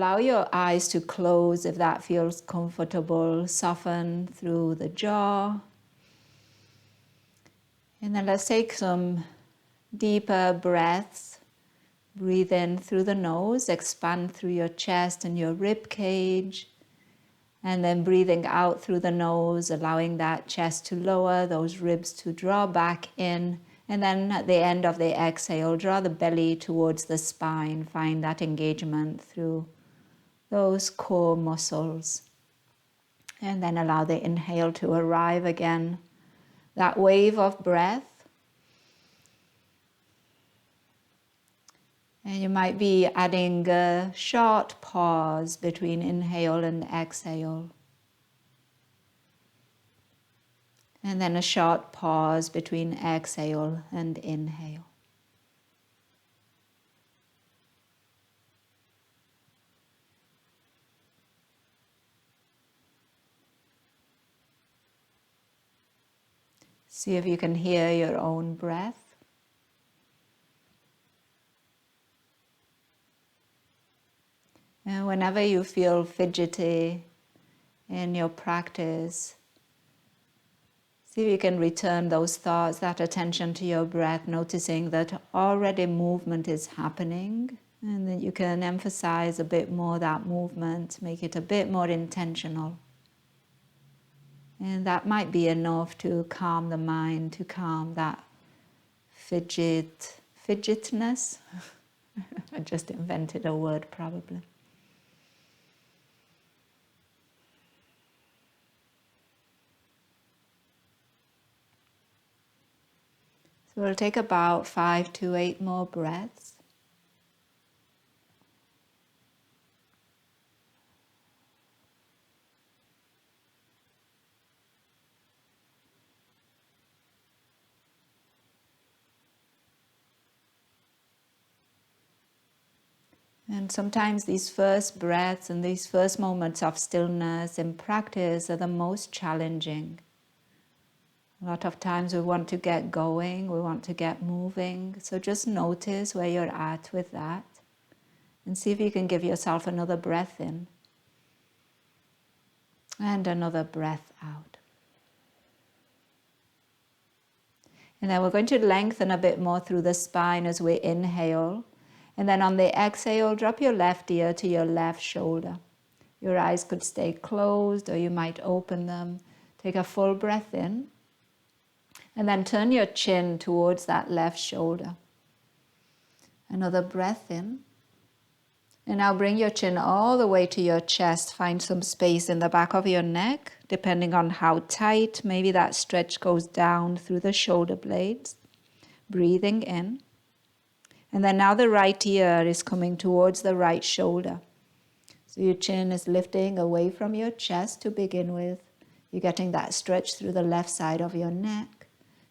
allow your eyes to close if that feels comfortable. Soften through the jaw. And then let's take some deeper breaths. Breathe in through the nose, expand through your chest and your rib cage. And then breathing out through the nose, allowing that chest to lower, those ribs to draw back in. And then at the end of the exhale, draw the belly towards the spine. Find that engagement through those core muscles. And then allow the inhale to arrive again. That wave of breath. And you might be adding a short pause between inhale and exhale. And then a short pause between exhale and inhale. See if you can hear your own breath. And whenever you feel fidgety in your practice, see if you can return those thoughts, that attention to your breath, noticing that already movement is happening, and that you can emphasize a bit more that movement, make it a bit more intentional. And that might be enough to calm the mind, to calm that fidgetness. I just invented a word probably. So we'll take about 5 to 8 more breaths. And sometimes these first breaths and these first moments of stillness in practice are the most challenging. A lot of times we want to get going, we want to get moving. So just notice where you're at with that. And see if you can give yourself another breath in. And another breath out. And then we're going to lengthen a bit more through the spine as we inhale. And then on the exhale, drop your left ear to your left shoulder. Your eyes could stay closed or you might open them. Take a full breath in. And then turn your chin towards that left shoulder. Another breath in. And now bring your chin all the way to your chest. Find some space in the back of your neck, depending on how tight. Maybe that stretch goes down through the shoulder blades. Breathing in. And then now the right ear is coming towards the right shoulder. So your chin is lifting away from your chest to begin with. You're getting that stretch through the left side of your neck.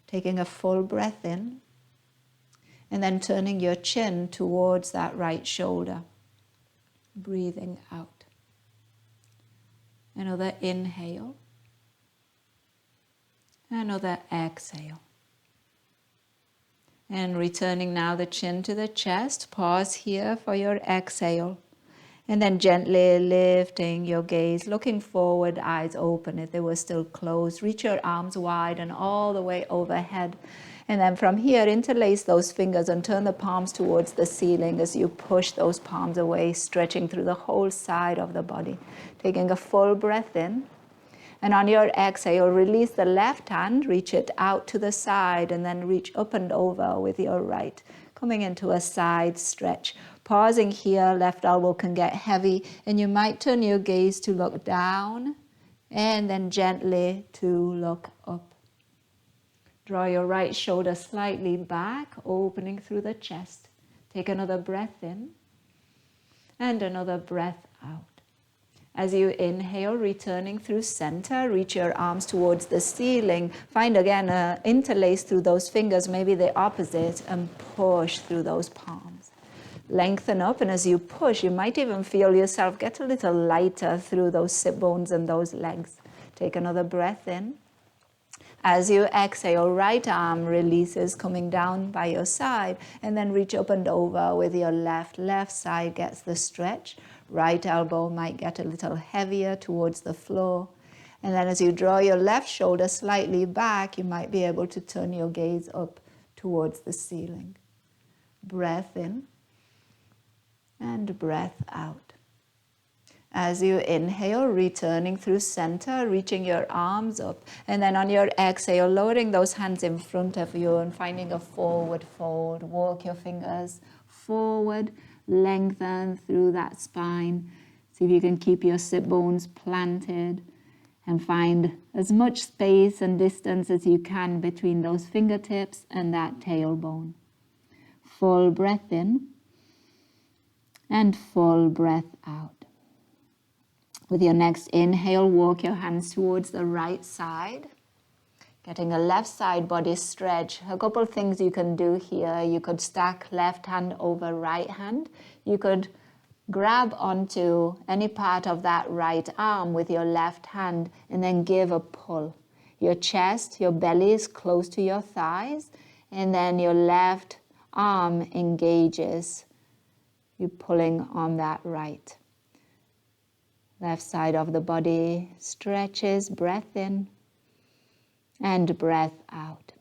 Taking a full breath in. And then turning your chin towards that right shoulder. Breathing out. Another inhale. Another exhale. And returning now the chin to the chest. Pause here for your exhale. And then gently lifting your gaze, looking forward, eyes open if they were still closed. Reach your arms wide and all the way overhead. And then from here, interlace those fingers and turn the palms towards the ceiling as you push those palms away, stretching through the whole side of the body. Taking a full breath in. And on your exhale, release the left hand, reach it out to the side, and then reach up and over with your right, coming into a side stretch. Pausing here, left elbow can get heavy, and you might turn your gaze to look down, and then gently to look up. Draw your right shoulder slightly back, opening through the chest. Take another breath in, and another breath out. As you inhale, returning through center, reach your arms towards the ceiling. Find again, interlace through those fingers, maybe the opposite, and push through those palms. Lengthen up, and as you push, you might even feel yourself get a little lighter through those sit bones and those legs. Take another breath in. As you exhale, right arm releases, coming down by your side, and then reach up and over with your left. Left side gets the stretch. Right elbow might get a little heavier towards the floor. And then as you draw your left shoulder slightly back, you might be able to turn your gaze up towards the ceiling. Breath in and breath out. As you inhale, returning through center, reaching your arms up. And then on your exhale, lowering those hands in front of you and finding a forward fold. Walk your fingers forward, lengthen through that spine. See if you can keep your sit bones planted and find as much space and distance as you can between those fingertips and that tailbone. Full breath in and full breath out. With your next inhale, walk your hands towards the right side, getting a left side body stretch. A couple things you can do here. You could stack left hand over right hand. You could grab onto any part of that right arm with your left hand and then give a pull. Your chest, your belly is close to your thighs, and then your left arm engages. You're pulling on that right. Left side of the body stretches, breath in and breath out.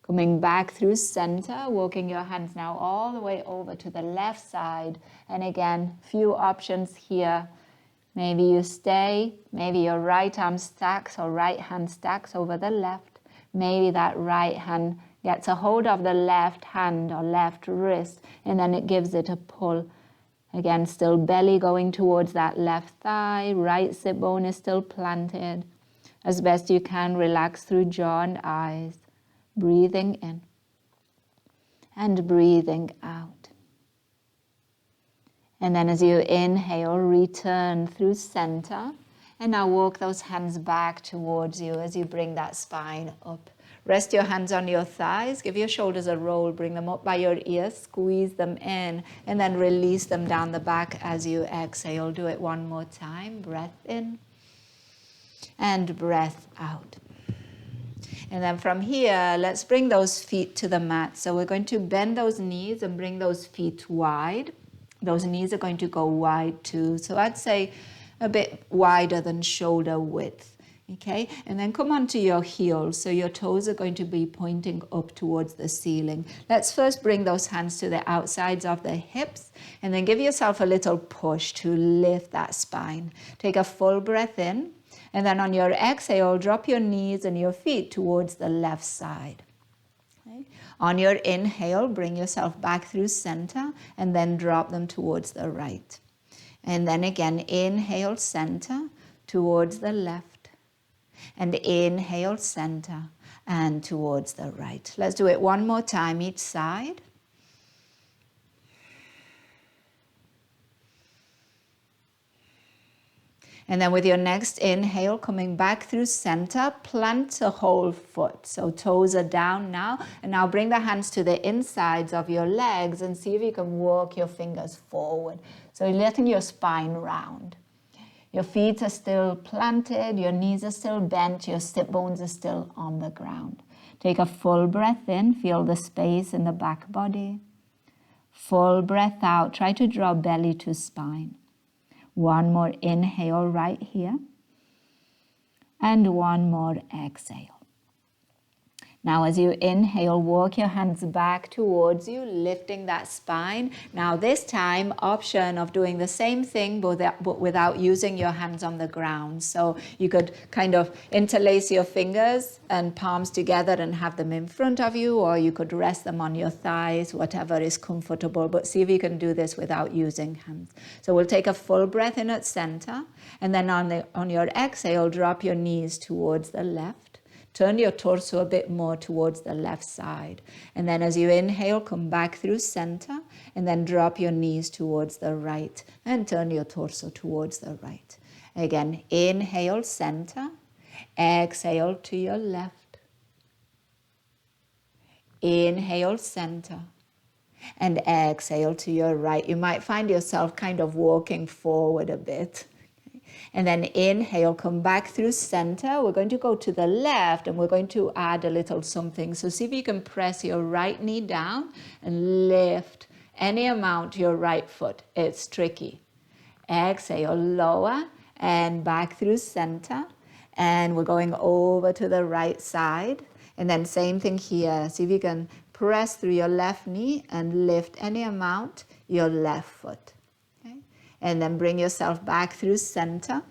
Coming back through center, walking your hands now all the way over to the left side. And again, few options here. Maybe you stay, maybe your right arm stacks or right hand stacks over the left. Maybe that right hand gets a hold of the left hand or left wrist, and then it gives it a pull. Again, still belly going towards that left thigh, right sit bone is still planted. As best you can, relax through jaw and eyes, breathing in and breathing out. And then as you inhale, return through center, and now walk those hands back towards you as you bring that spine up. Rest your hands on your thighs, give your shoulders a roll, bring them up by your ears, squeeze them in, and then release them down the back as you exhale. Do it one more time. Breath in and breath out. And then from here, let's bring those feet to the mat. So we're going to bend those knees and bring those feet wide. Those knees are going to go wide too. So I'd say a bit wider than shoulder width. Okay, and then come onto your heels. So your toes are going to be pointing up towards the ceiling. Let's first bring those hands to the outsides of the hips, and then give yourself a little push to lift that spine. Take a full breath in, and then on your exhale, drop your knees and your feet towards the left side. Okay. On your inhale, bring yourself back through center, and then drop them towards the right. And then again, inhale center towards the left. And inhale center and towards the right. Let's do it one more time each side. And then with your next inhale, coming back through center, plant a whole foot. So toes are down now. And now bring the hands to the insides of your legs and see if you can walk your fingers forward. So you're letting your spine round. Your feet are still planted, your knees are still bent, your sit bones are still on the ground. Take a full breath in, feel the space in the back body. Full breath out, try to draw belly to spine. One more inhale right here. And one more exhale. Now as you inhale, walk your hands back towards you, lifting that spine. Now this time, option of doing the same thing but without using your hands on the ground. So you could kind of interlace your fingers and palms together and have them in front of you, or you could rest them on your thighs, whatever is comfortable. But see if you can do this without using hands. So we'll take a full breath in at center, and then on your exhale, drop your knees towards the left. Turn your torso a bit more towards the left side. And then as you inhale, come back through center, and then drop your knees towards the right and turn your torso towards the right. Again, inhale, center. Exhale to your left. Inhale, center. And exhale to your right. You might find yourself kind of walking forward a bit. And then inhale, come back through center. We're going to go to the left and we're going to add a little something. So see if you can press your right knee down and lift any amount your right foot. It's tricky. Exhale, lower and back through center. And we're going over to the right side. And then same thing here. See if you can press through your left knee and lift any amount your left foot. Okay? And then bring yourself back through center.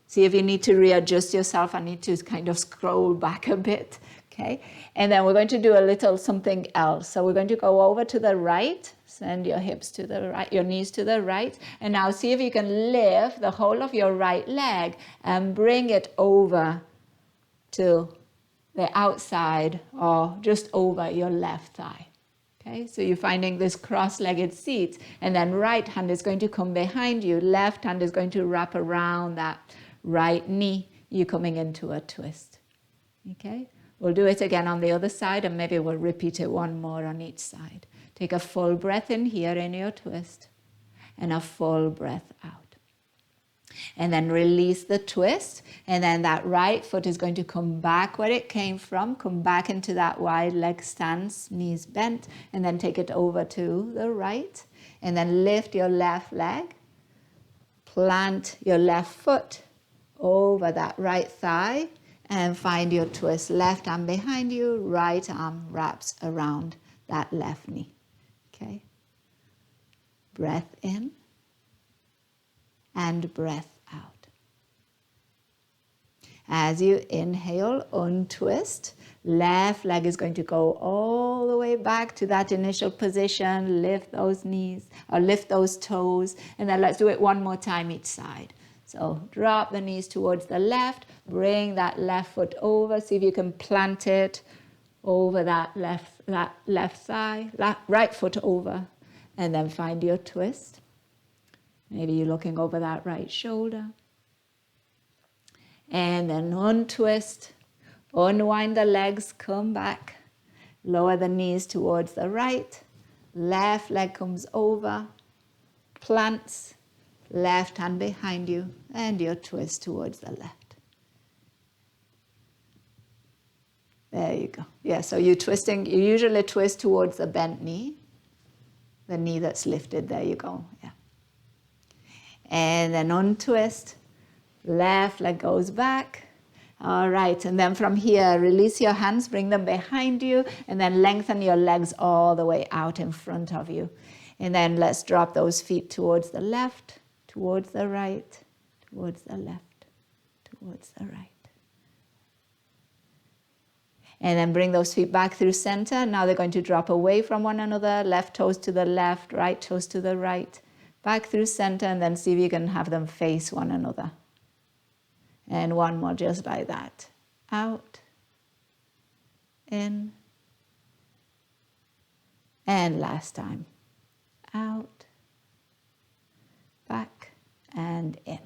See if you need to readjust yourself. I need to kind of scroll back a bit. Okay? And then we're going to do a little something else. So we're going to go over to the right. Send your hips to the right, your knees to the right. And now see if you can lift the whole of your right leg and bring it over to the outside or just over your left thigh. Okay, so you're finding this cross-legged seat, and then right hand is going to come behind you, left hand is going to wrap around that right knee. You're coming into a twist. Okay, we'll do it again on the other side, and maybe we'll repeat it one more on each side. Take a full breath in here in your twist, and a full breath out. And then release the twist, and then that right foot is going to come back where it came from, come back into that wide leg stance, knees bent, and then take it over to the right, and then lift your left leg, plant your left foot over that right thigh, and find your twist. Left arm behind you, right arm wraps around that left knee. Okay? Breath in and breath out. As you inhale, untwist. Left leg is going to go all the way back to that initial position. Lift those knees, or lift those toes. And then let's do it one more time each side. So drop the knees towards the left. Bring that left foot over. See if you can plant it over that left thigh. Right foot over. And then find your twist. Maybe you're looking over that right shoulder. And then untwist, unwind the legs, come back, lower the knees towards the right, left leg comes over, plants, left hand behind you, and your twist towards the left. There you go. Yeah, so you're twisting, you usually twist towards the bent knee, the knee that's lifted, there you go, yeah. And then untwist, left leg goes back. All right, and then from here, release your hands, bring them behind you, and then lengthen your legs all the way out in front of you. And then let's drop those feet towards the left, towards the right, towards the left, towards the right. And then bring those feet back through center. Now they're going to drop away from one another, left toes to the left, right toes to the right. Back through center, and then see if you can have them face one another. And one more just like that. Out, in, and last time. Out, back, and in.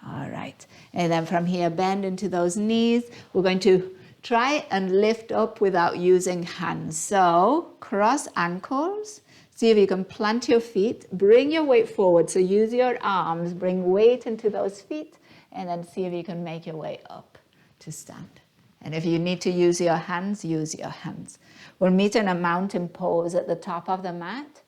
All right. And then from here, bend into those knees. We're going to try and lift up without using hands. So cross ankles. See if you can plant your feet, bring your weight forward. So use your arms, bring weight into those feet, and then see if you can make your way up to stand. And if you need to use your hands, use your hands. We'll meet in a mountain pose at the top of the mat.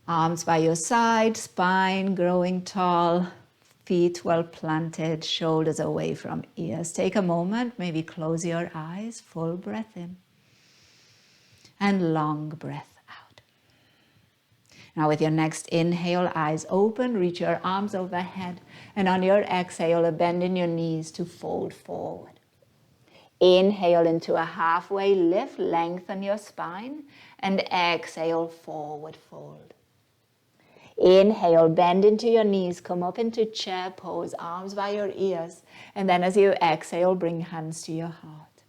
Arms by your side, spine growing tall. Feet well planted, shoulders away from ears. Take a moment, maybe close your eyes, full breath in, and long breath out. Now with your next inhale, eyes open, reach your arms overhead, and on your exhale, bend in your knees to fold forward. Inhale into a halfway lift, lengthen your spine, and exhale, forward fold. Inhale, bend into your knees, come up into chair pose, arms by your ears. And then as you exhale, bring hands to your heart.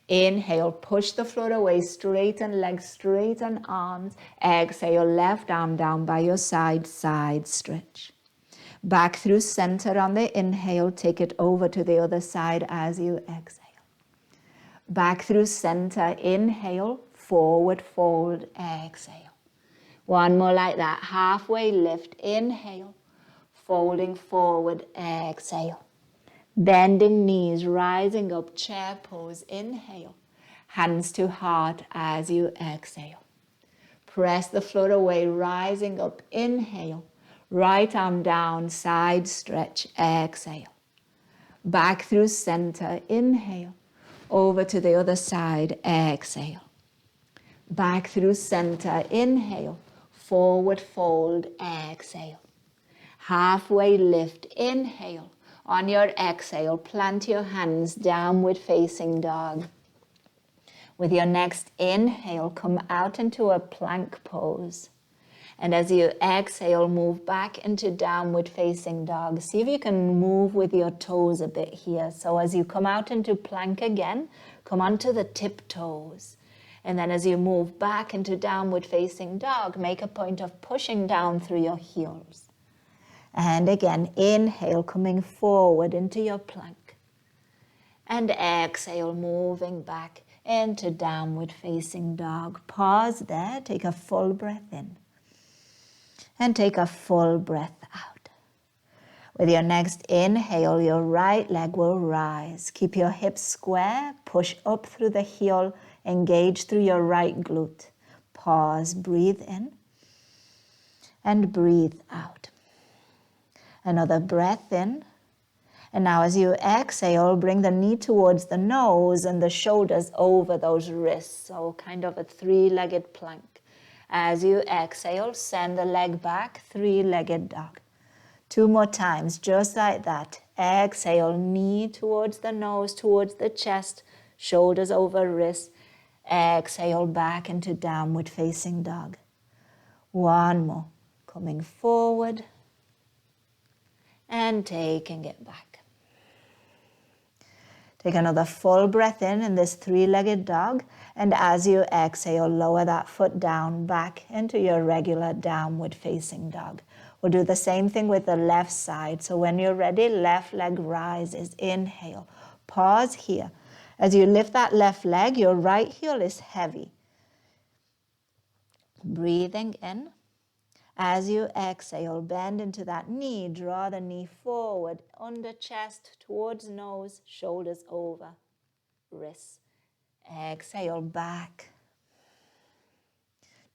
Inhale, push the floor away, straighten legs, straighten arms. Exhale, left arm down by your side, side stretch. Back through center on the inhale, take it over to the other side as you exhale. Back through center, inhale, forward fold, exhale. One more like that, halfway lift, inhale, folding forward, exhale. Bending knees, rising up, chair pose, inhale. Hands to heart as you exhale. Press the floor away, rising up. Inhale. Right arm down, side stretch. Exhale. Back through center. Inhale. Over to the other side. Exhale. Back through center. Inhale. Forward fold. Exhale. Halfway lift. Inhale. On your exhale, plant your hands, downward facing dog. With your next inhale, come out into a plank pose. And as you exhale, move back into downward facing dog. See if you can move with your toes a bit here. So as you come out into plank again, come onto the tiptoes. And then as you move back into downward facing dog, make a point of pushing down through your heels. And again, inhale, coming forward into your plank. And exhale, moving back into downward facing dog. Pause there, take a full breath in. And take a full breath out. With your next inhale, your right leg will rise. Keep your hips square, push up through the heel, engage through your right glute. Pause, breathe in, and breathe out. Another breath in. And now as you exhale, bring the knee towards the nose and the shoulders over those wrists. So kind of a three-legged plank. As you exhale, send the leg back, three-legged dog. 2 more times, just like that. Exhale, knee towards the nose, towards the chest, shoulders over wrists. Exhale, back into downward facing dog. 1 more. Coming forward and taking it back. Take another full breath in this three-legged dog. And as you exhale, lower that foot down back into your regular downward facing dog. We'll do the same thing with the left side. So when you're ready, left leg rises. Inhale. Pause here. As you lift that left leg, your right heel is heavy. Breathing in. As you exhale, bend into that knee. Draw the knee forward, under chest, towards nose, shoulders over, wrists. Exhale, back.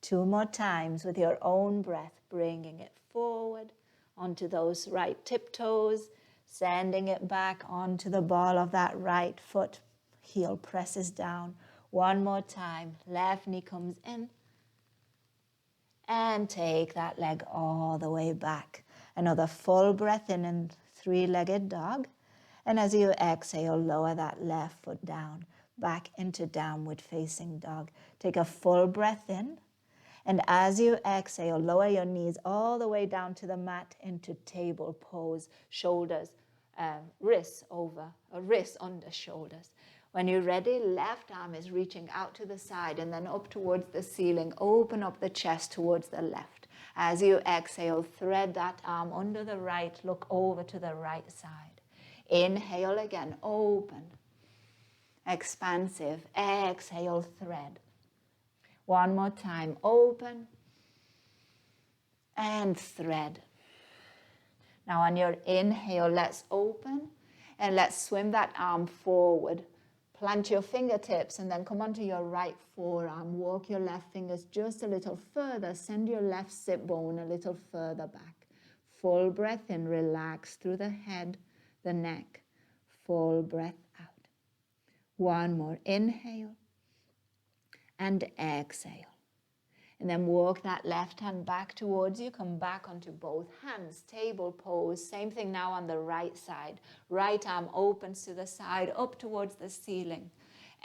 2 more times with your own breath, bringing it forward onto those right tiptoes, sending it back onto the ball of that right foot. Heel presses down. 1 more time. Left knee comes in. And take that leg all the way back. Another full breath in and three-legged dog. And as you exhale, lower that left foot down, back into downward facing dog. Take a full breath in. And as you exhale, lower your knees all the way down to the mat into table pose. Shoulders, wrists over, wrists under shoulders. When you're ready, left arm is reaching out to the side and then up towards the ceiling. Open up the chest towards the left. As you exhale, thread that arm under the right. Look over to the right side. Inhale again, open. Expansive. Exhale, thread. 1 more time, open. And thread. Now on your inhale, let's open. And let's swim that arm forward. Plant your fingertips and then come onto your right forearm. Walk your left fingers just a little further. Send your left sit bone a little further back. Full breath in, relax through the head, the neck. Full breath out. 1 more, inhale and exhale. And then walk that left hand back towards you. Come back onto both hands. Table pose. Same thing now on the right side. Right arm opens to the side, up towards the ceiling.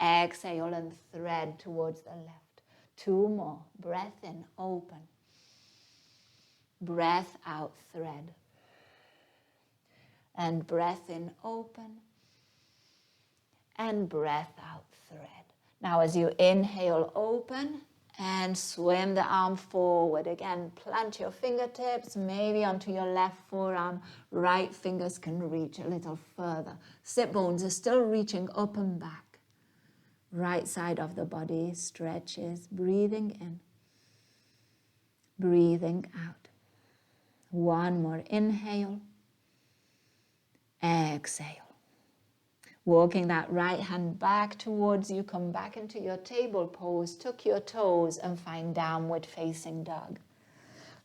Exhale and thread towards the left. 2 more. Breath in, open. Breath out, thread. And breath in, open. And breath out, thread. Now as you inhale, open. And swim the arm forward. Again, plant your fingertips, maybe onto your left forearm. Right fingers can reach a little further. Sit bones are still reaching up and back. Right side of the body stretches. Breathing in. Breathing out. 1 more inhale. Exhale. Walking that right hand back towards you, come back into your table pose, tuck your toes and find downward facing dog.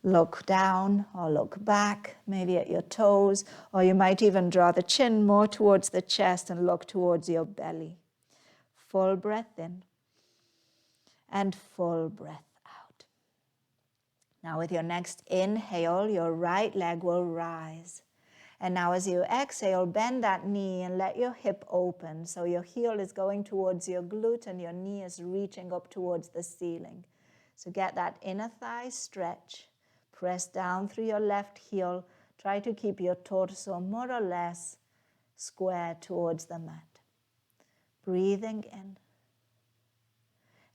Look down or look back, maybe at your toes, or you might even draw the chin more towards the chest and look towards your belly. Full breath in and full breath out. Now with your next inhale, your right leg will rise. And now as you exhale, bend that knee and let your hip open. So your heel is going towards your glute and your knee is reaching up towards the ceiling. So get that inner thigh stretch. Press down through your left heel. Try to keep your torso more or less square towards the mat. Breathing in,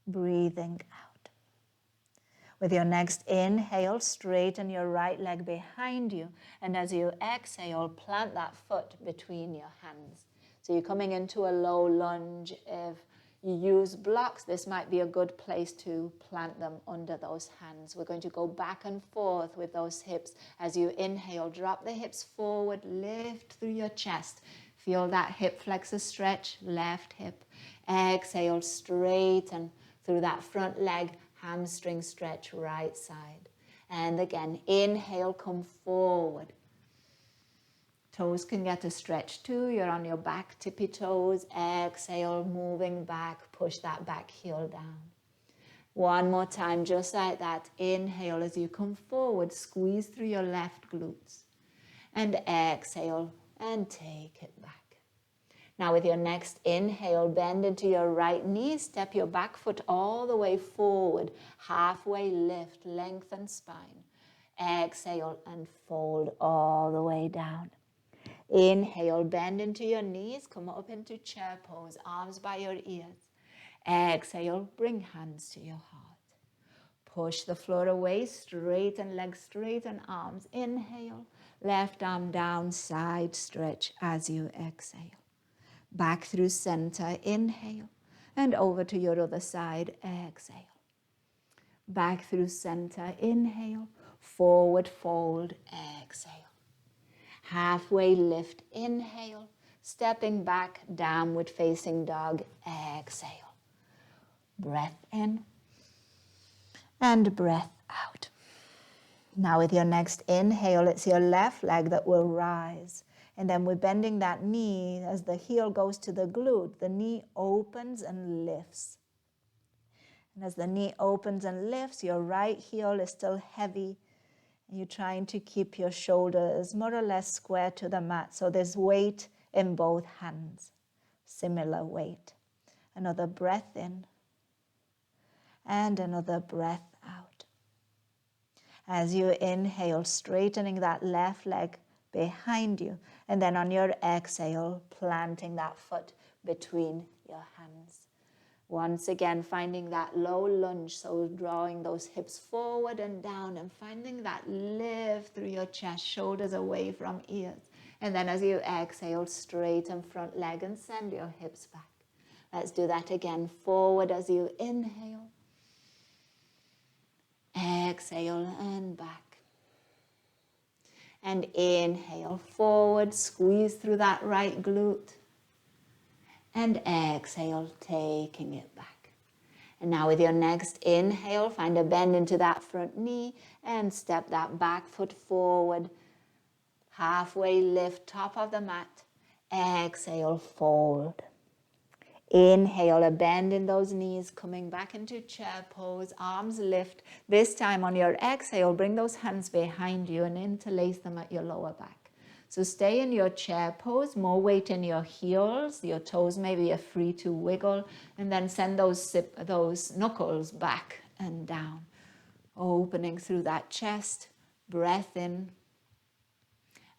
breathing out. With your next inhale, straighten your right leg behind you. And as you exhale, plant that foot between your hands. So you're coming into a low lunge. If you use blocks, this might be a good place to plant them under those hands. We're going to go back and forth with those hips. As you inhale, drop the hips forward, lift through your chest. Feel that hip flexor stretch, left hip. Exhale, straighten through that front leg, hamstring stretch, right side. And again, inhale, come forward. Toes can get a stretch too. You're on your back, tippy toes. Exhale, moving back, push that back heel down. One more time, just like that. Inhale as you come forward, squeeze through your left glutes. And exhale and take it back. Now with your next inhale, bend into your right knee, step your back foot all the way forward, halfway lift, lengthen spine. Exhale and fold all the way down. Inhale, bend into your knees, come up into chair pose, arms by your ears. Exhale, bring hands to your heart. Push the floor away, straighten legs, straighten arms. Inhale, left arm down, side stretch as you exhale. Back through center, inhale, and over to your other side, exhale. Back through center, inhale, forward fold, exhale. Halfway lift, inhale, stepping back, downward facing dog, exhale. Breath in and breath out. Now with your next inhale, it's your left leg that will rise. And then we're bending that knee as the heel goes to the glute. The knee opens and lifts. And as the knee opens and lifts, your right heel is still heavy. And you're trying to keep your shoulders more or less square to the mat. So there's weight in both hands, similar weight. Another breath in and another breath out. As you inhale, straightening that left leg behind you, and then on your exhale, planting that foot between your hands. Once again, finding that low lunge, so drawing those hips forward and down and finding that lift through your chest, shoulders away from ears. And then as you exhale, straighten front leg and send your hips back. Let's do that again. Forward as you inhale. Exhale and back. And inhale, forward, squeeze through that right glute. And exhale, taking it back. And now with your next inhale, find a bend into that front knee and step that back foot forward. Halfway lift, top of the mat. Exhale, fold. Inhale, a bend in those knees, coming back into chair pose, arms lift. This time on your exhale, bring those hands behind you and interlace them at your lower back. So stay in your chair pose, more weight in your heels. Your toes maybe are free to wiggle, and then send those knuckles back and down. Opening through that chest, breath in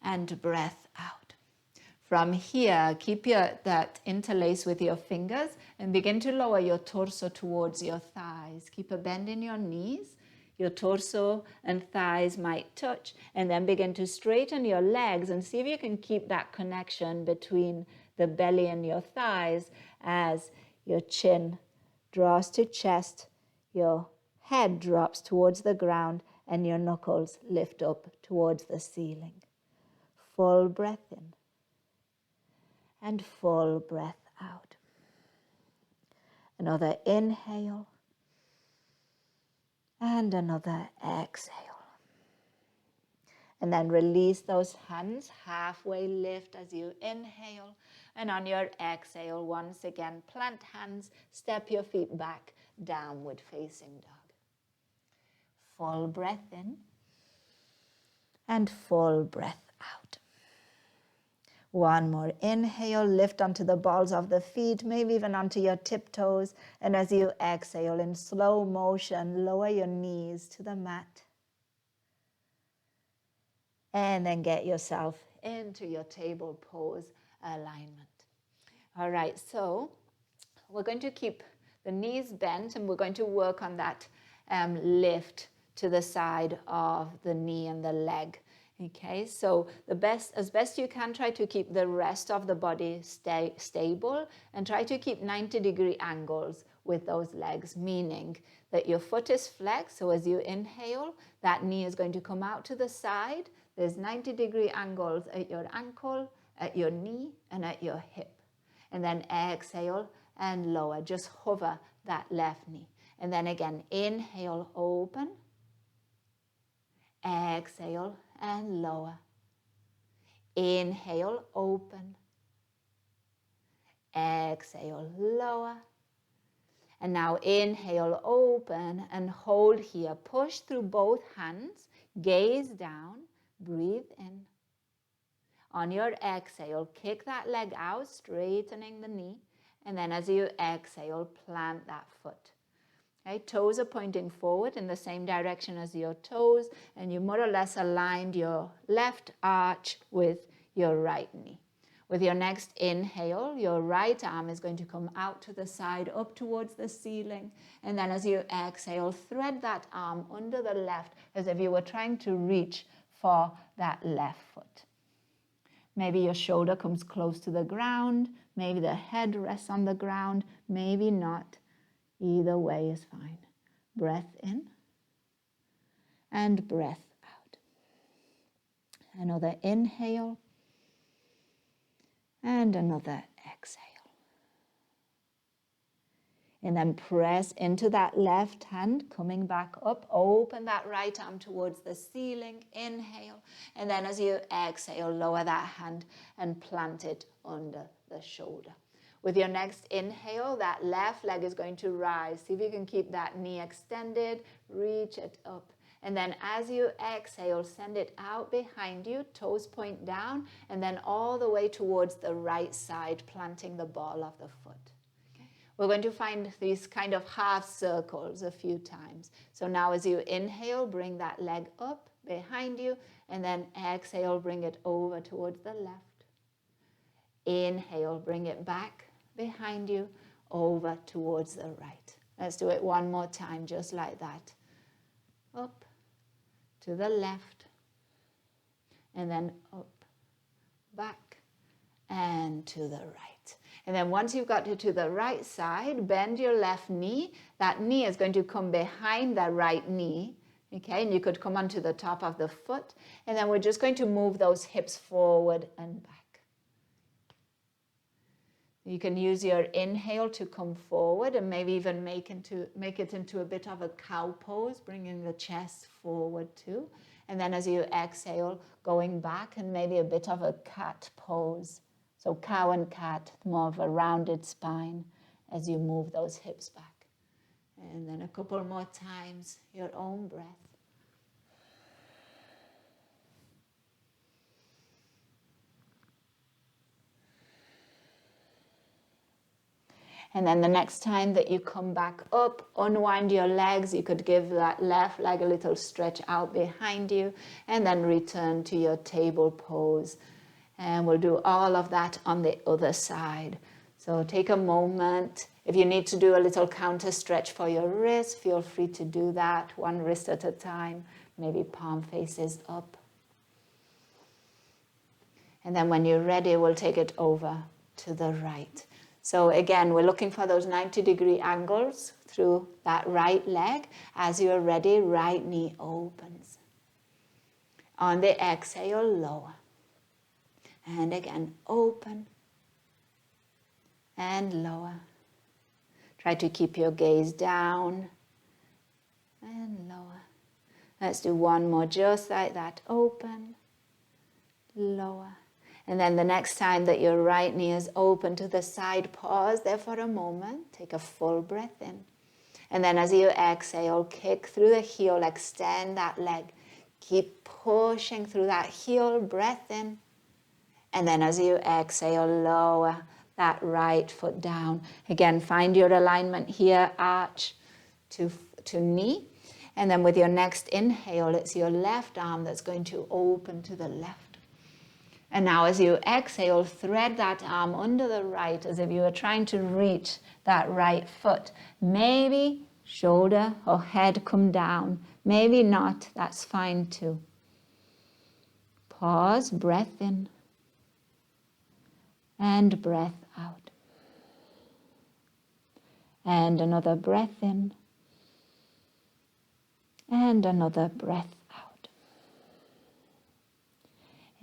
and breath out. From here, keep that interlace with your fingers and begin to lower your torso towards your thighs. Keep a bend in your knees. Your torso and thighs might touch, and then begin to straighten your legs and see if you can keep that connection between the belly and your thighs as your chin draws to chest, your head drops towards the ground, and your knuckles lift up towards the ceiling. Full breath in and full breath out. Another inhale and another exhale. And then release those hands, halfway lift as you inhale. And on your exhale, once again, plant hands, step your feet back, downward facing dog. Full breath in and full breath out. One more inhale, lift onto the balls of the feet, maybe even onto your tiptoes. And as you exhale in slow motion, lower your knees to the mat. And then get yourself into your table pose alignment. All right, so we're going to keep the knees bent and we're going to work on that lift to the side of the knee and the leg. Okay, so as best you can, try to keep the rest of the body stable and try to keep 90-degree angles with those legs, meaning that your foot is flexed. So as you inhale, that knee is going to come out to the side. There's 90-degree angles at your ankle, at your knee, and at your hip. And then exhale and lower. Just hover that left knee. And then again, inhale, open. Exhale and lower. Inhale, open. Exhale, lower. And now inhale, open, and hold here. Push through both hands. Gaze down. Breathe in. On your exhale, kick that leg out, straightening the knee. And then as you exhale, plant that foot. Okay, toes are pointing forward in the same direction as your toes, and you more or less aligned your left arch with your right knee. With your next inhale, your right arm is going to come out to the side, up towards the ceiling. And then as you exhale, thread that arm under the left as if you were trying to reach for that left foot. Maybe your shoulder comes close to the ground. Maybe the head rests on the ground. Maybe not. Either way is fine. Breath in and breath out. Another inhale and another exhale. And then press into that left hand, coming back up. Open that right arm towards the ceiling. Inhale. And then as you exhale, lower that hand and plant it under the shoulder. With your next inhale, that left leg is going to rise. See if you can keep that knee extended. Reach it up. And then as you exhale, send it out behind you. Toes point down. And then all the way towards the right side, planting the ball of the foot. We're going to find these kind of half circles a few times. So now as you inhale, bring that leg up behind you, and then exhale, bring it over towards the left. Inhale, bring it back behind you, over towards the right. Let's do it one more time, just like that. Up to the left, and then up, back, and to the right. And then once you've got to the right side, bend your left knee. That knee is going to come behind the right knee. Okay, and you could come onto the top of the foot. And then we're just going to move those hips forward and back. You can use your inhale to come forward and maybe even make it into a bit of a cow pose, bringing the chest forward too. And then as you exhale, going back and maybe a bit of a cat pose. So cow and cat, more of a rounded spine as you move those hips back. And then a couple more times, your own breath. And then the next time that you come back up, unwind your legs. You could give that left leg a little stretch out behind you, and then return to your table pose. And we'll do all of that on the other side. So take a moment. If you need to do a little counter stretch for your wrist, feel free to do that, one wrist at a time, maybe palm faces up. And then when you're ready, we'll take it over to the right. So again, we're looking for those 90-degree angles through that right leg. As you're ready, right knee opens. On the exhale, lower. And again, open. and lower. Try to keep your gaze down and lower. Let's do one more just like that. Open, lower. And then the next time that your right knee is open to the side, pause there for a moment. Take a full breath in. And then as you exhale, kick through the heel, extend that leg. Keep pushing through that heel, breath in. And then as you exhale, lower that right foot down. Again, find your alignment here, arch to knee. And then with your next inhale, it's your left arm that's going to open to the left. And now as you exhale, thread that arm under the right as if you were trying to reach that right foot. Maybe shoulder or head come down. Maybe not, that's fine too. Pause, breath in and breath out. And another breath in and another breath out.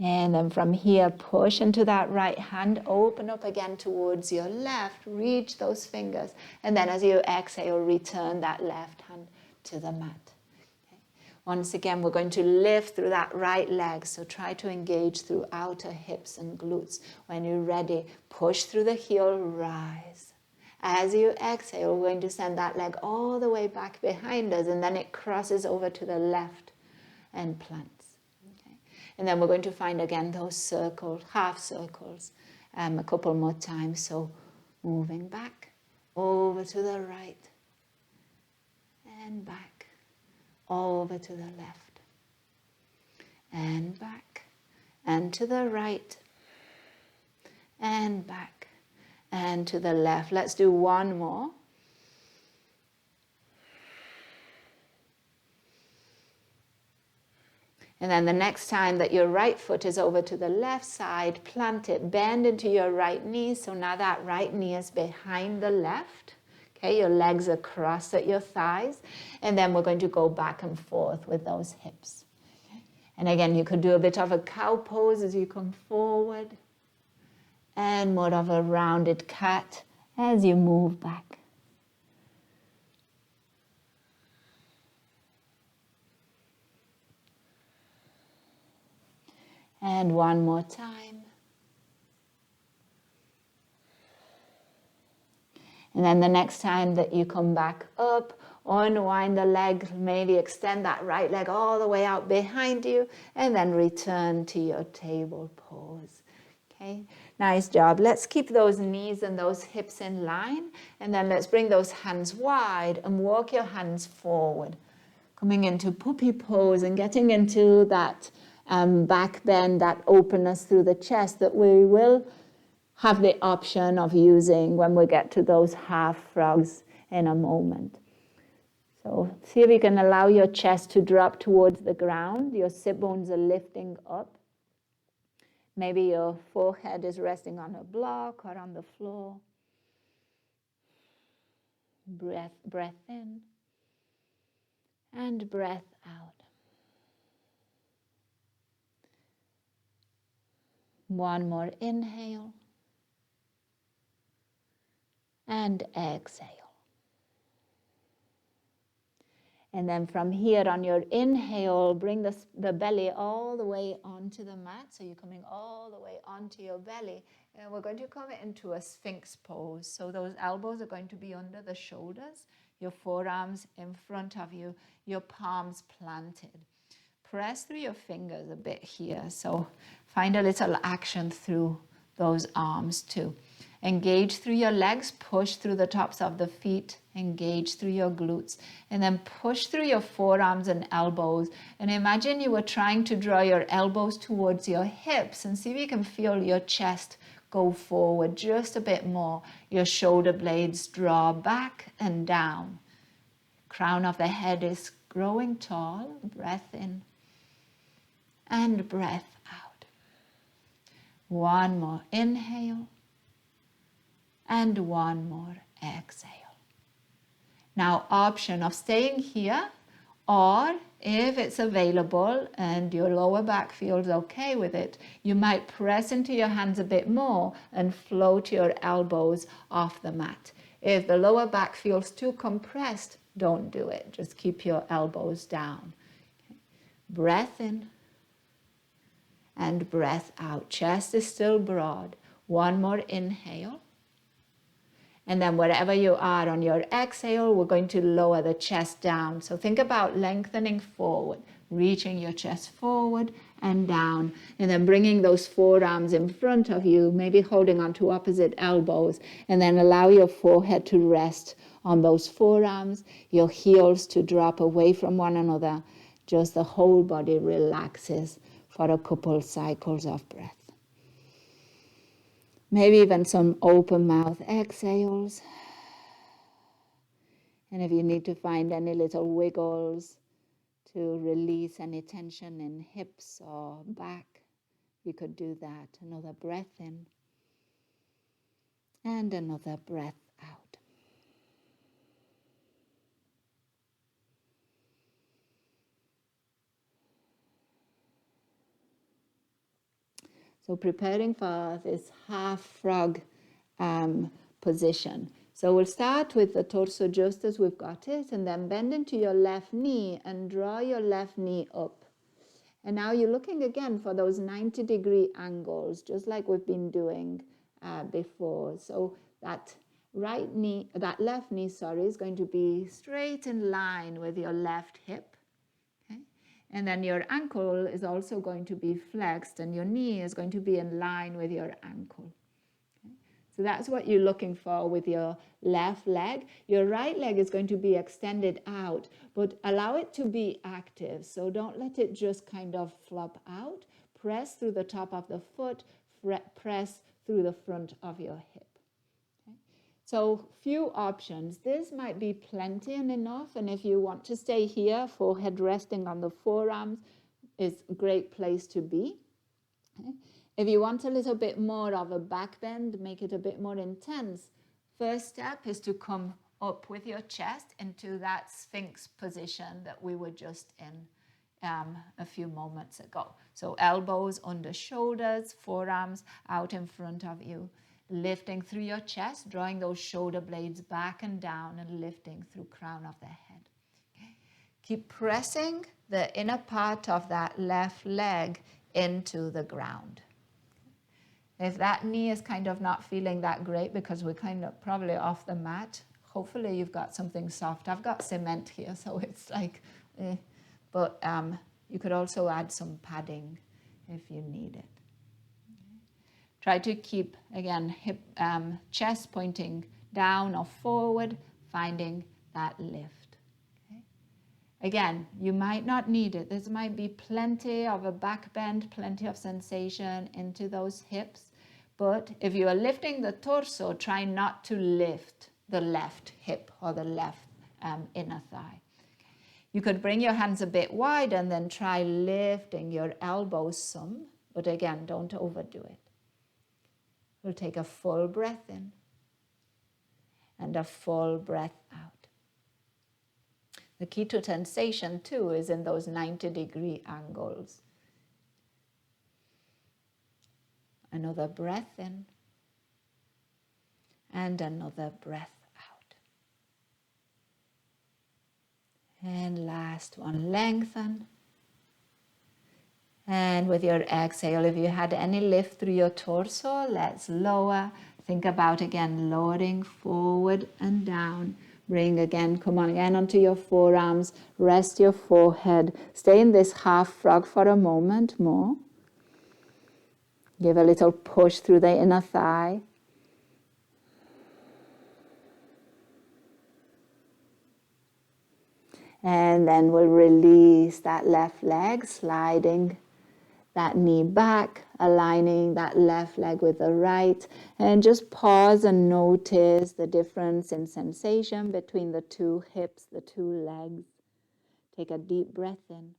And then from here, push into that right hand, open up again towards your left, reach those fingers. And then as you exhale, return that left hand to the mat. Okay. Once again, we're going to lift through that right leg. So try to engage through outer hips and glutes. When you're ready, push through the heel, rise. As you exhale, we're going to send that leg all the way back behind us, and then it crosses over to the left and plants. And then we're going to find again those circles, half circles, a couple more times. So moving back, over to the right, and back, over to the left, and back, and to the right, and back, and to the left. Let's do one more. And then the next time that your right foot is over to the left side, plant it, bend into your right knee. So now that right knee is behind the left. Okay, your legs are crossed at your thighs. And then we're going to go back and forth with those hips. Okay. And again, you could do a bit of a cow pose as you come forward. And more of a rounded cat as you move back. And one more time. And then the next time that you come back up, unwind the leg, maybe extend that right leg all the way out behind you, and then return to your table pose. Okay, nice job. Let's keep those knees and those hips in line, and then let's bring those hands wide and walk your hands forward. Coming into puppy pose and getting into that back bend, that openness through the chest that we will have the option of using when we get to those half frogs in a moment. So see if you can allow your chest to drop towards the ground. Your sit bones are lifting up. Maybe your forehead is resting on a block or on the floor. Breath in and breath out. One more inhale and exhale. And then from here on your inhale, bring the belly all the way onto the mat. So you're coming all the way onto your belly. And we're going to come into a sphinx pose. So those elbows are going to be under the shoulders, your forearms in front of you, your palms planted. Press through your fingers a bit here. So find a little action through those arms too. Engage through your legs, push through the tops of the feet, engage through your glutes, and then push through your forearms and elbows. And imagine you were trying to draw your elbows towards your hips, and see if you can feel your chest go forward just a bit more. Your shoulder blades draw back and down. Crown of the head is growing tall. Breath in and breath out. One more inhale. And one more exhale. Now, option of staying here Or if it's available and your lower back feels okay with it, you might press into your hands a bit more and float your elbows off the mat. If the lower back feels too compressed, don't do it. Just keep your elbows down. Breath in and breath out. Chest is still broad. One more inhale. And then wherever you are on your exhale, we're going to lower the chest down. So think about lengthening forward, reaching your chest forward and down, and then bringing those forearms in front of you, maybe holding onto opposite elbows, and then allow your forehead to rest on those forearms, your heels to drop away from one another. Just the whole body relaxes for a couple cycles of breath. Maybe even some open mouth exhales. And if you need to find any little wiggles to release any tension in hips or back, you could do that. Another breath in and another breath out. So preparing for this half frog position. So we'll start with the torso just as we've got it, and then bend into your left knee and draw your left knee up. And now you're looking again for those 90-degree angles, just like we've been doing before. So that left knee, is going to be straight in line with your left hip. And then your ankle is also going to be flexed and your knee is going to be in line with your ankle. Okay? So that's what you're looking for with your left leg. Your right leg is going to be extended out, but allow it to be active. So don't let it just kind of flop out. Press through the top of the foot, press through the front of your hip. So few options. This might be plenty and enough. And if you want to stay here, forehead resting on the forearms is a great place to be. Okay. If you want a little bit more of a back bend, make it a bit more intense. First step is to come up with your chest into that sphinx position that we were just in a few moments ago. So elbows under shoulders, forearms out in front of you. Lifting through your chest, drawing those shoulder blades back and down and lifting through crown of the head. Okay. Keep pressing the inner part of that left leg into the ground. If that knee is kind of not feeling that great because we're kind of probably off the mat, hopefully you've got something soft. I've got cement here, so it's like, but you could also add some padding if you need it. Try to keep, again, hip, chest pointing down or forward, finding that lift. Okay? Again, you might not need it. This might be plenty of a back bend, plenty of sensation into those hips. But if you are lifting the torso, try not to lift the left hip or the left inner thigh. You could bring your hands a bit wide and then try lifting your elbows some. But again, don't overdo it. We'll take a full breath in and a full breath out. The key to sensation too is in those 90-degree angles. Another breath in and another breath out. And last one, lengthen. And with your exhale, if you had any lift through your torso, let's lower. Think about again, lowering forward and down. Bring again, come on again onto your forearms. Rest your forehead. Stay in this half frog for a moment more. Give a little push through the inner thigh. And then we'll release that left leg, sliding that knee back, aligning that left leg with the right, and just pause and notice the difference in sensation between the two hips, the two legs. Take a deep breath in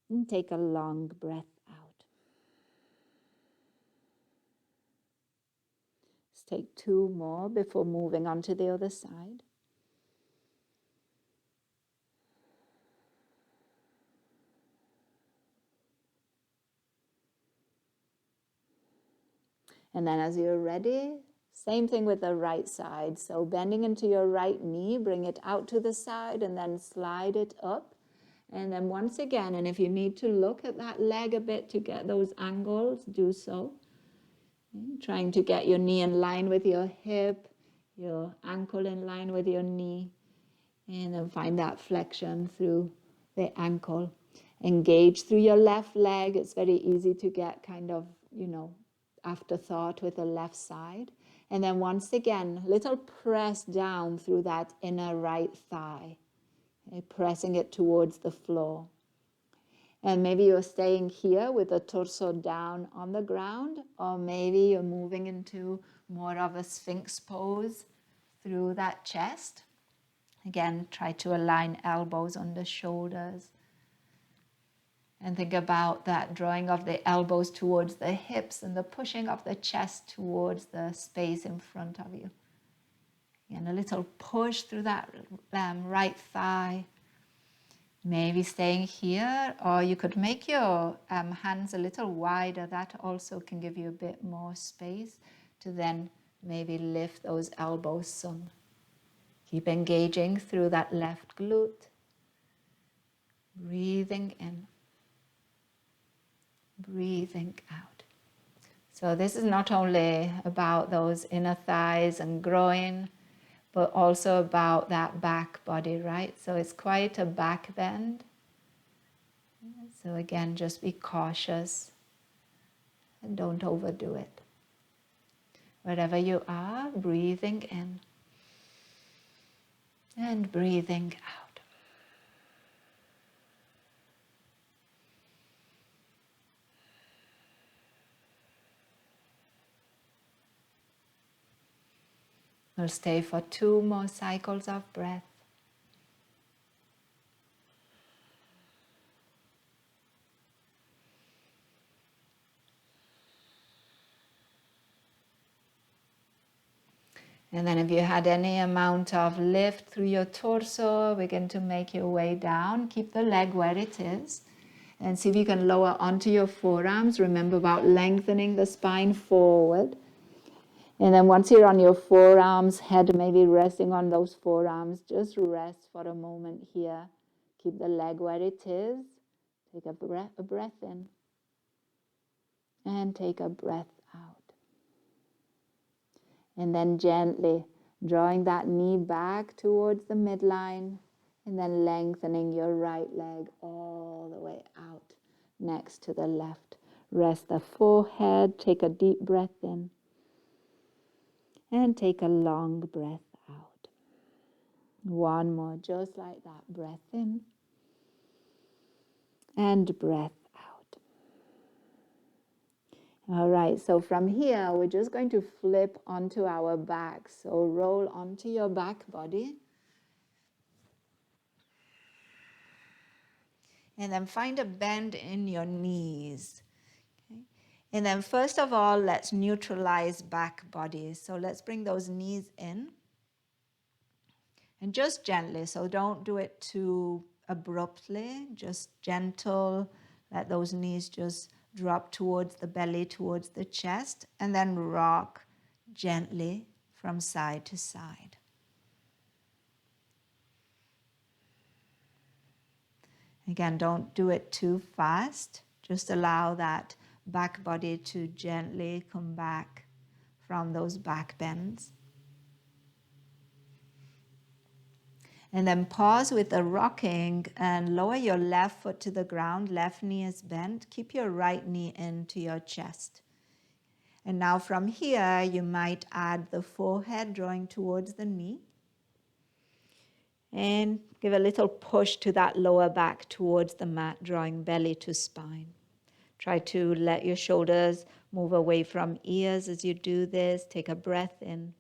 and take a long breath out. Let's take two more before moving on to the other side. And then as you're ready, same thing with the right side. So bending into your right knee, bring it out to the side and then slide it up. And then once again, and if you need to look at that leg a bit to get those angles, do so. Trying to get your knee in line with your hip, your ankle in line with your knee. And then find that flexion through the ankle. Engage through your left leg. It's very easy to get kind of, afterthought with the left side. And then once again, little press down through that inner right thigh, okay, pressing it towards the floor. And maybe you're staying here with the torso down on the ground, or maybe you're moving into more of a sphinx pose through that chest. Again, try to align elbows on the shoulders. And think about that drawing of the elbows towards the hips and the pushing of the chest towards the space in front of you. And a little push through that right thigh. Maybe staying here, or you could make your hands a little wider. That also can give you a bit more space to then maybe lift those elbows some. Keep engaging through that left glute. Breathing in. Breathing out. So this is not only about those inner thighs and groin, but also about that back body, right? So it's quite a back bend. So again, just be cautious and don't overdo it. Wherever you are, breathing in and breathing out. We'll stay for 2 more cycles of breath. And then if you had any amount of lift through your torso, begin to make your way down. Keep the leg where it is. And see if you can lower onto your forearms. Remember about lengthening the spine forward. And then once you're on your forearms, head maybe resting on those forearms, just rest for a moment here. Keep the leg where it is. Take a breath in. And take a breath out. And then gently drawing that knee back towards the midline. And then lengthening your right leg all the way out next to the left. Rest the forehead. Take a deep breath in. And take a long breath out. One more, just like that. Breath in. And breath out. All right, so from here, we're just going to flip onto our back. So roll onto your back body. And then find a bend in your knees. Okay? And then first of all, let's neutralize back body. So let's bring those knees in. And just gently, so don't do it too abruptly, just gentle. Let those knees just drop towards the belly, towards the chest, and then rock gently from side to side. Again, don't do it too fast. Just allow that back body to gently come back from those back bends. And then pause with the rocking and lower your left foot to the ground. Left knee is bent. Keep your right knee into your chest. And now from here, you might add the forehead drawing towards the knee. And give a little push to that lower back towards the mat, drawing belly to spine. Try to let your shoulders move away from ears as you do this. Take a breath in.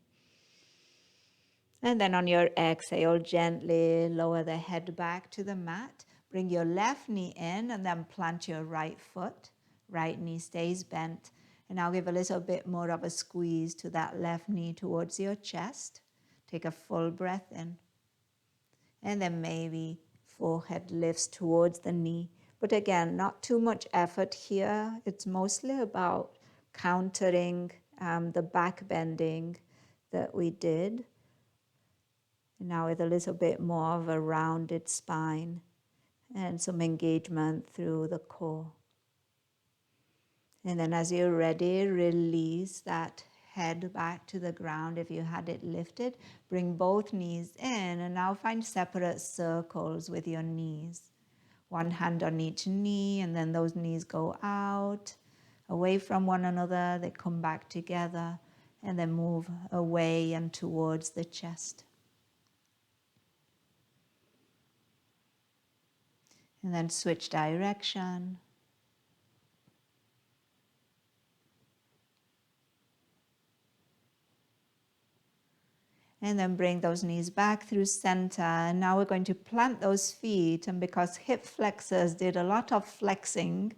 And then on your exhale, gently lower the head back to the mat. Bring your left knee in and then plant your right foot. Right knee stays bent. And now give a little bit more of a squeeze to that left knee towards your chest. Take a full breath in. And then maybe forehead lifts towards the knee. But again, not too much effort here. It's mostly about countering the back bending that we did. Now with a little bit more of a rounded spine and some engagement through the core. And then as you're ready, release that head back to the ground if you had it lifted. Bring both knees in and now find separate circles with your knees. One hand on each knee, and then those knees go out, away from one another. They come back together and then move away and towards the chest. And then switch direction. And then bring those knees back through center. And now we're going to plant those feet. And because hip flexors did a lot of flexing,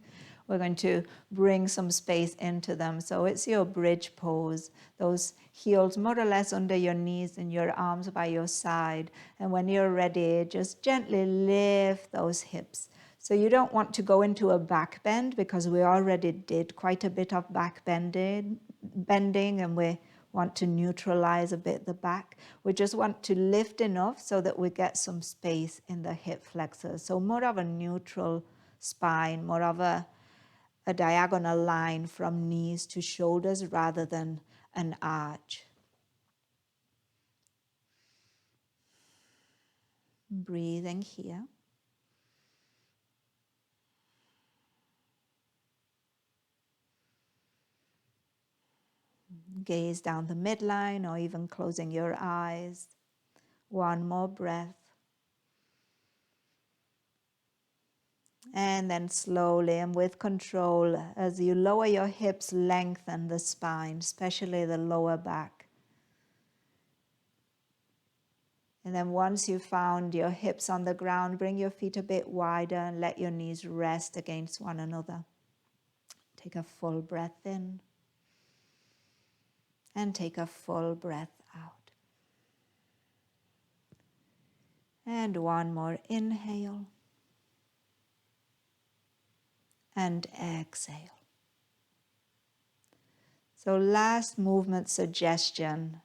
we're going to bring some space into them. So it's your bridge pose. Those heels more or less under your knees and your arms by your side. And when you're ready, just gently lift those hips. So you don't want to go into a back bend because we already did quite a bit of back bending and we want to neutralize a bit the back. We just want to lift enough so that we get some space in the hip flexors. So more of a neutral spine, more of a diagonal line from knees to shoulders rather than an arch. Breathing here. Gaze down the midline or even closing your eyes. One more breath. And then slowly and with control, as you lower your hips, lengthen the spine, especially the lower back. And then once you've found your hips on the ground, bring your feet a bit wider and let your knees rest against one another. Take a full breath in. And take a full breath out. And one more inhale. And exhale. So last movement suggestion.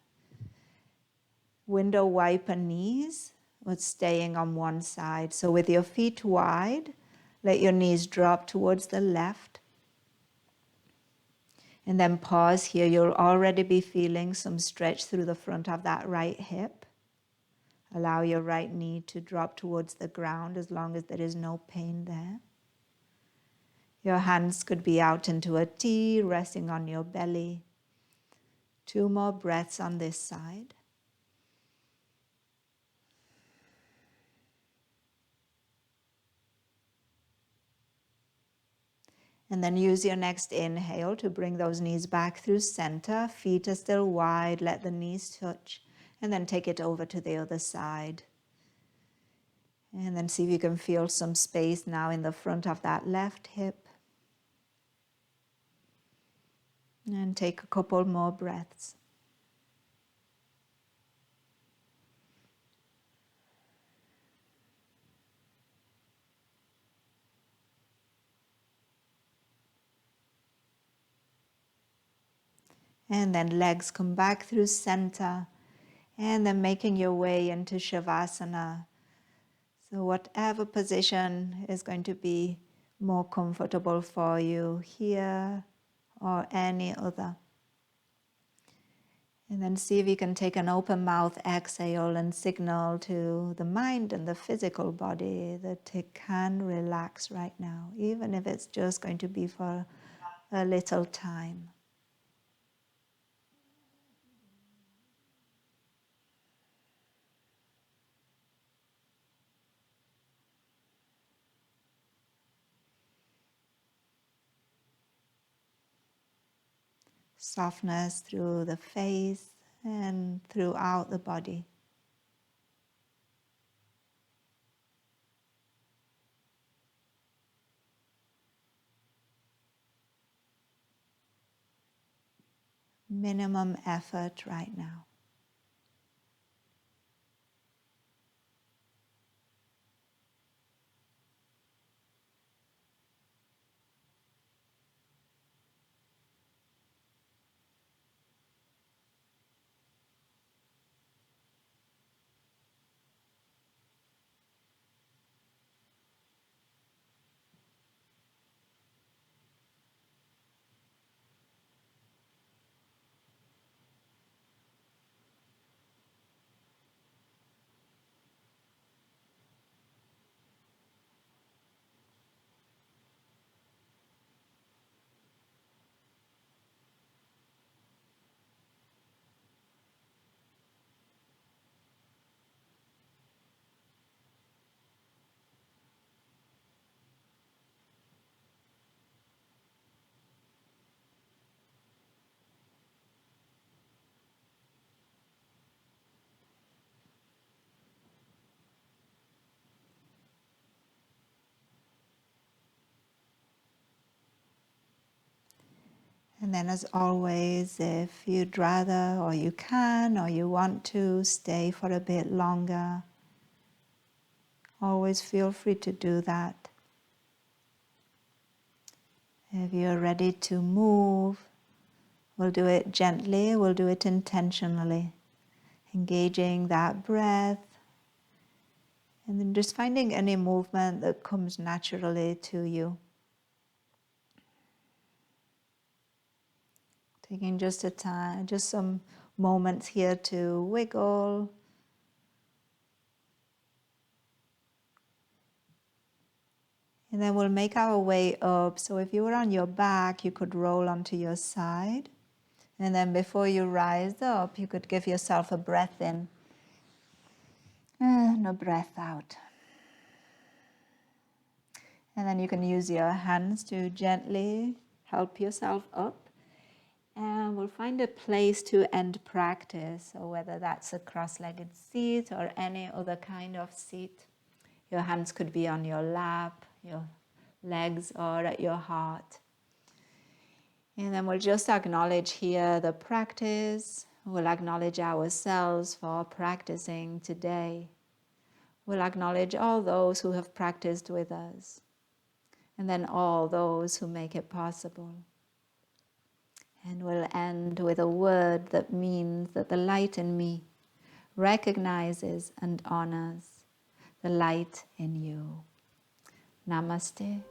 Window wiper knees, but staying on one side. So with your feet wide, let your knees drop towards the left. And then pause here. You'll already be feeling some stretch through the front of that right hip. Allow your right knee to drop towards the ground as long as there is no pain there. Your hands could be out into a T, resting on your belly. 2 more breaths on this side. And then use your next inhale to bring those knees back through center. Feet are still wide, let the knees touch. And then take it over to the other side. And then see if you can feel some space now in the front of that left hip. And take a couple more breaths. And then legs come back through center. And then making your way into Shavasana. So whatever position is going to be more comfortable for you here or any other. And then see if you can take an open mouth exhale and signal to the mind and the physical body that it can relax right now, even if it's just going to be for a little time. Softness through the face and throughout the body. Minimum effort right now. And then as always, if you'd rather or you can or you want to stay for a bit longer, always feel free to do that. If you're ready to move, we'll do it gently, we'll do it intentionally, engaging that breath, and then just finding any movement that comes naturally to you. Taking just a time, just some moments here to wiggle. And then we'll make our way up. So if you were on your back, you could roll onto your side. And then before you rise up, you could give yourself a breath in and a breath out. And then you can use your hands to gently help yourself up. And we'll find a place to end practice, so whether that's a cross-legged seat or any other kind of seat. Your hands could be on your lap, your legs, or at your heart. And then we'll just acknowledge here the practice. We'll acknowledge ourselves for practicing today. We'll acknowledge all those who have practiced with us, and then all those who make it possible. And we'll end with a word that means that the light in me recognizes and honors the light in you. Namaste.